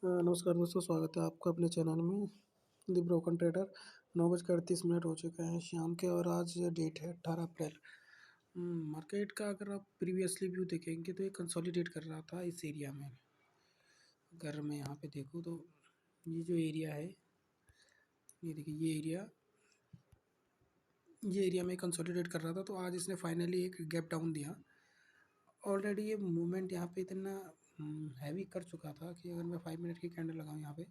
नमस्कार दोस्तों, स्वागत है आपका अपने चैनल में द ब्रोकन ट्रेडर। 9:38 हो चुके हैं शाम के और आज डेट है 18 अप्रैल। मार्केट का अगर आप प्रीवियसली व्यू देखेंगे तो ये कंसोलिडेट कर रहा था इस एरिया में। अगर मैं यहाँ पे देखूँ तो ये जो एरिया है, ये देखिए ये एरिया में कंसोलिडेट कर रहा था। तो आज इसने फाइनली एक गैप डाउन दिया। ऑलरेडी ये मूवमेंट यहाँ पे इतना हैवी कर चुका था कि अगर मैं 5 मिनट की कैंडल लगाऊँ यहाँ पे,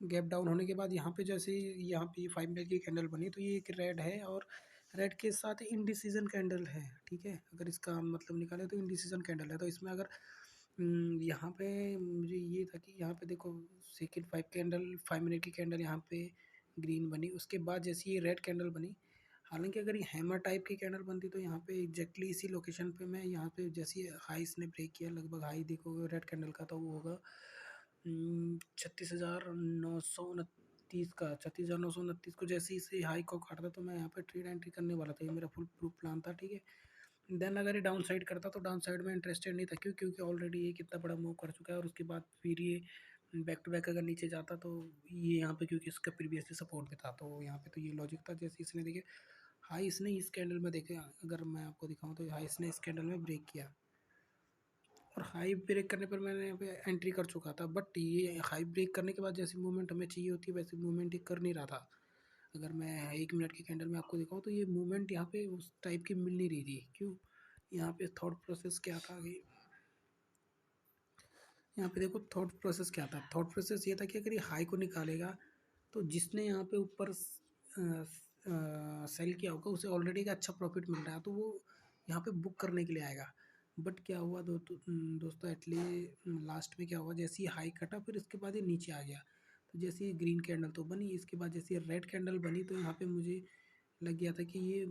गैप डाउन होने के बाद यहाँ पे जैसे ही यहाँ पे 5 मिनट की कैंडल बनी तो ये एक रेड है और रेड के साथ इनडिसीजन कैंडल है। ठीक है, अगर इसका मतलब निकाले तो इनडिसीजन कैंडल है। तो इसमें अगर यहाँ पे मुझे ये था कि यहाँ पे देखो सेकेंड 5 मिनट की कैंडल यहाँ पे ग्रीन बनी, उसके बाद जैसे ये रेड कैंडल बनी। हालांकि अगर ये हैमर टाइप की कैंडल बनती तो यहाँ पे एग्जैक्टली इसी लोकेशन पे मैं यहाँ पे जैसे हाई इसने ब्रेक किया, लगभग हाई देखो रेड कैंडल का तो वो होगा 36,929 का, 36,929 को जैसे ही इसे हाई को काटता तो मैं यहाँ पे ट्रेड एंट्री करने वाला था। ये मेरा फुल प्रूफ प्लान था। ठीक है, देन अगर ये डाउन साइड करता तो डाउन साइड में इंटरेस्टेड नहीं था, क्योंकि ऑलरेडी ये कितना बड़ा मूव कर चुका है। और उसके बाद फिर ये बैक टू बैक अगर नीचे जाता तो ये यहाँ पे, क्योंकि इसका प्रीवियसली सपोर्ट पे था तो यहाँ पे तो ये लॉजिक था। जैसे इसने देखे हाई इसने इस कैंडल में देखे, अगर मैं आपको दिखाऊँ तो हाई इसने इस कैंडल में ब्रेक किया और हाई ब्रेक करने पर मैंने यहाँ पे एंट्री कर चुका था। बट ये हाई ब्रेक करने के बाद जैसी मूवमेंट हमें चाहिए होती है वैसी मूवमेंट ये कर नहीं रहा था। अगर मैं 1 मिनट की कैंडल में आपको दिखाऊँ तो ये मूवमेंट यहाँ पे उस टाइप की मिल नहीं रही थी। क्यों? यहाँ पे थॉट प्रोसेस क्या था कि यहाँ पे देखो थॉट प्रोसेस क्या था। थॉट प्रोसेस ये था कि अगर ये हाई को निकालेगा तो जिसने यहाँ पे ऊपर सेल किया होगा उसे ऑलरेडी एक अच्छा प्रॉफिट मिल रहा है तो वो यहाँ पे बुक करने के लिए आएगा। बट क्या हुआ दोस्तों एटली लास्ट में क्या हुआ, जैसे ही हाई कटा फिर इसके बाद ये नीचे आ गया। तो जैसे ये ग्रीन कैंडल तो बनी, इसके बाद जैसे ये रेड कैंडल बनी तो यहाँ पे मुझे लग गया था कि ये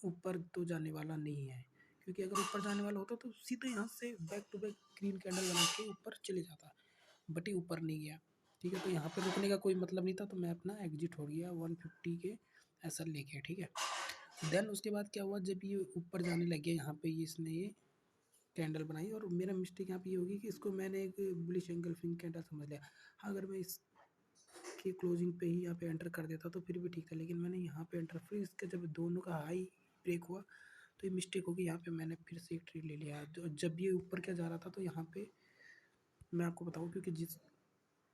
ऊपर तो जाने वाला नहीं है, क्योंकि अगर ऊपर जाने वाला होता तो सीधे यहाँ से back to back green candle बना के ऊपर चले जाता। बट ये ऊपर नहीं गया। ठीक है, तो यहाँ पे रुकने का कोई मतलब नहीं था तो मैं अपना एग्जिट हो गया 150 के ऐसा लेके। ठीक है, देन उसके बाद क्या हुआ, जब ये ऊपर जाने लग गया यहाँ पे इसने ये कैंडल बनाई और मेरा मिस्टेक यहाँ पे ये होगी कि इसको मैंने एक बुलिश एंगल्फिंग कैंडल समझ लिया। हाँ, अगर मैं इसकी क्लोजिंग पे ही यहाँ पे एंटर कर देता तो फिर भी ठीक था, लेकिन मैंने यहाँ पे एंटर फिर इसका जब दोनों का हाई ब्रेक हुआ तो ये मिस्टेक होगी। यहाँ पे मैंने फिर से एक ट्रेड ले लिया। जब ये ऊपर क्या जा रहा था तो यहाँ पे मैं आपको बताऊँ, क्योंकि जिस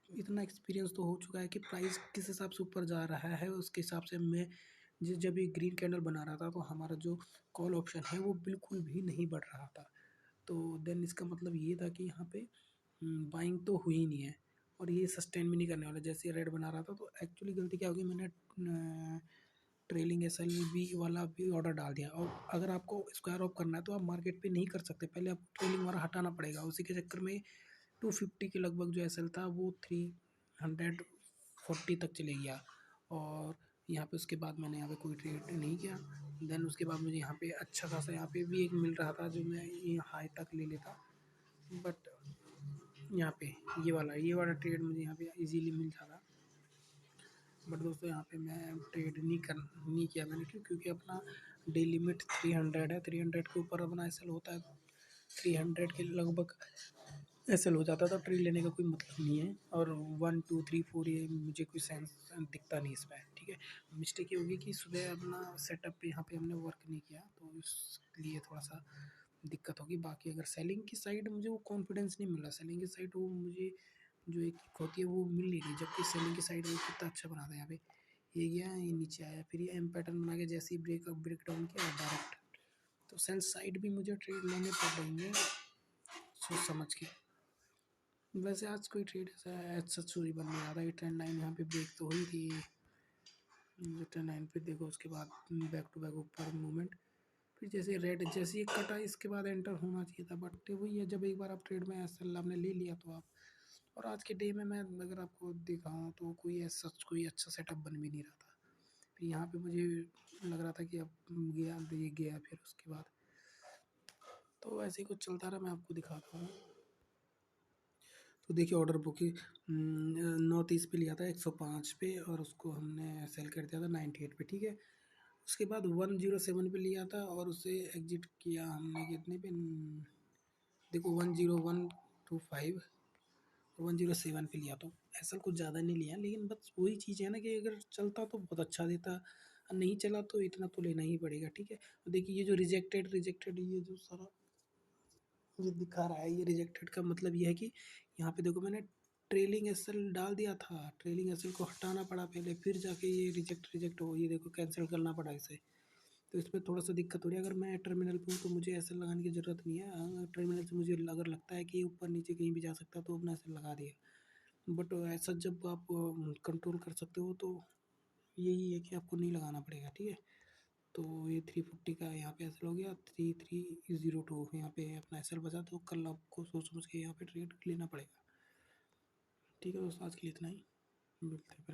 इतना एक्सपीरियंस तो हो चुका है कि प्राइस किस हिसाब से ऊपर जा रहा है उसके हिसाब से मैं जब ये ग्रीन कैंडल बना रहा था तो हमारा जो कॉल ऑप्शन है वो बिल्कुल भी नहीं बढ़ रहा था। तो देन इसका मतलब ये था कि यहाँ पे बाइंग तो हुई नहीं है और ये सस्टेन भी नहीं करने वाला। जैसे रेड बना रहा था तो एक्चुअली गलती क्या होगी, मैंने ट्रेलिंग एस एल बी वाला भी ऑर्डर डाल दिया। और अगर आपको स्क्वायर ऑफ करना है तो आप मार्केट पे नहीं कर सकते, पहले आपको ट्रेलिंग वाला हटाना पड़ेगा। उसी के चक्कर में 250 के लगभग जो एस एल था वो 340 तक चले गया। और यहाँ पे उसके बाद मैंने यहाँ पे कोई ट्रेड नहीं किया। देन उसके बाद मुझे यहाँ पे अच्छा खासा यहाँ पे भी एक मिल रहा था जो मैं ये हाई तक ले लेता। बट यहाँ पे ये वाला ट्रेड मुझे यहाँ पे इजीली मिल जाता। बट दोस्तों यहाँ पे मैं ट्रेड नहीं किया मैंने। क्यों? क्योंकि अपना डे लिमिट 300 है। 300 के ऊपर अपना एस एल होता है, 300 के लगभग एस एल हो जाता था। ट्रेड लेने का कोई मतलब नहीं है। और 1 2 3 4 ये मुझे कोई सेंस दिखता नहीं इसमें। ठीक है, मिस्टेक ये होगी कि सुबह अपना सेटअप पे यहाँ पे हमने वर्क नहीं किया तो इसलिए थोड़ा सा दिक्कत होगी। बाकी अगर सेलिंग की साइड मुझे वो कॉन्फिडेंस नहीं मिल रहा, सेलिंग की साइड वो मुझे जो एक होती है वो मिल नहीं रही। जबकि सेलिंग की साइड वो कितना अच्छा बना था। यहाँ पे ये गया, ये नीचे आया, फिर ये एम पैटर्न बना के जैसे ही ब्रेक डाउन किया डायरेक्ट, तो सेल साइड भी मुझे ट्रेड लेने पड़ रही है सोच समझ के। वैसे आज कोई ट्रेड ऐसा चोरी बन नहीं रहा था। ये ट्रेंड लाइन यहाँ पे ब्रेक तो हुई थी, ट्रेंड लाइन पे देखो उसके बाद बैक टू बैक ऊपर मूवमेंट। फिर जैसे रेड जैसे ये कटा इसके बाद एंटर होना चाहिए था। बट वही है, जब एक बार आप ट्रेड में ऐसा आपने ले लिया तो आप, और आज के डे में मैं अगर आपको दिखाऊँ तो कोई ऐसा कोई अच्छा सेटअप बन भी नहीं रहा था। फिर यहाँ पे मुझे लग रहा था कि अब गया, ये गया फिर उसके बाद तो ऐसे ही कुछ चलता रहा। मैं आपको दिखाता हूँ। तो देखिए ऑर्डर बुक ही 9:30 पे लिया था 105 पे और उसको हमने सेल कर दिया था 98 पे। ठीक है, उसके बाद 107 पे लिया था और उसे एग्जिट किया हमने कितने पे, देखो 10125। 107 पे लिया, तो ऐसा कुछ ज़्यादा नहीं लिया, लेकिन बस वही चीज़ है ना कि अगर चलता तो बहुत अच्छा देता, नहीं चला तो इतना तो लेना ही पड़ेगा, ठीक है। तो देखिए ये जो रिजेक्टेड रिजेक्टेड ये जो सारा ये दिखा रहा है, ये रिजेक्टेड का मतलब ये है कि यहाँ पे देखो मैंने ट्रेलिंग एसएल डाल दिया था, ट्रेलिंग एसएल को हटाना पड़ा पहले, फिर जाके ये रिजेक्ट रिजेक्ट हो, ये देखो कैंसिल करना पड़ा इसे। तो इसमें थोड़ा सा दिक्कत हो रही है। अगर मैं टर्मिनल पे हूँ तो मुझे एसएल लगाने की ज़रूरत नहीं है, टर्मिनल से मुझे अगर लगता है कि ऊपर नीचे कहीं भी जा सकता है तो अपना एसएल लगा दिया। बट ऐसा जब आप कंट्रोल कर सकते हो तो यही है कि आपको नहीं लगाना पड़ेगा, ठीक है। तो ये 340 का यहाँ पे एसएल हो गया, 3302 यहाँ पे अपना एसएल बचा, तो कल आपको सोच समझ के यहाँ पे ट्रेड लेना पड़ेगा, ठीक है दोस्तों। आज के लिए इतना ही, मिलते हैं फिर।